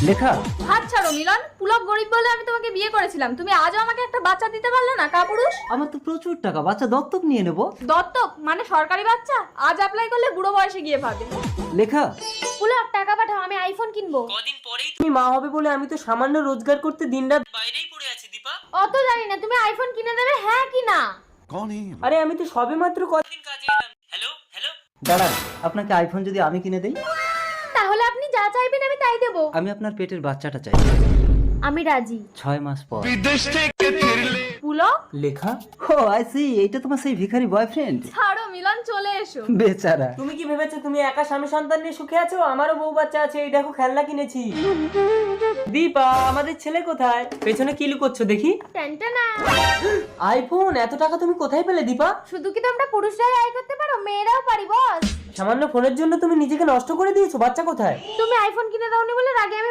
লেখা। হাত ছাড়ো মিলন, পুলক গরিব বলে আমি তোমাকে বিয়ে করেছিলাম, তুমি আজও আমাকে একটা বাচ্চা দিতে পারলে না, কাপুরুষ। আমার তো প্রচুর টাকা, বাচ্চা দত্তক নিয়ে নেব। দত্তক মানে সরকারি বাচ্চা? আজ অ্যাপ্লাই করলে বুড়ো বয়সে গিয়ে পাবে। লেখা। পুলক টাকা পাঠাও, আমি আইফোন কিনবো। কদিন পরেই তুমি মা হবে বলে আমি তো সামান্য রোজগার করতে দিনরাত বাইরেই পড়ে আছি দীপা। অত জানি না, তুমি আইফোন কিনে দেবে, হ্যাঁ কি না? আরে আমি তো সবেমাত্র কদিন কাজে এলাম। হ্যালো হ্যালো দাঁড়ান, আপনাকে আইফোন যদি আমি কিনে দেই? তাহলে আপনি যা চাইবেন আমি তাই দেবো। আমি আপনার পেটের বাচ্চাটা চাই, আমি রাজি। 6 মাস পর। পুলক লেখা। ও আই সি, এইটা তোমার সেই ভিখারি বয়ফ্রেন্ড। ছাড়ো মিলন, চলে এসো। বেচারা। তুমি কি ভেবেছো তুমি একা স্বামী সন্তান নিয়ে সুখে আছো? আমারও বউ বাচ্চা আছে, এই দেখো খেলনা কিনেছি। দীপা আমাদের ছেলে কোথায়? পেছনে কি লুকোচ্ছো দেখি? টেনটেনা। আইফোন, এত টাকা তুমি কোথায় পেলে দীপা? শুধু কি তোমরা পুরুষরাই আয় করতে পারো, মেয়েরাও পারি বস। সামান্য ফোনের জন্য তুমি নিজেকে নষ্ট করে দিয়েছো। বাচ্চা কোথায়? তুমি আইফোন কিনে দাওনি বলে রাগে আমি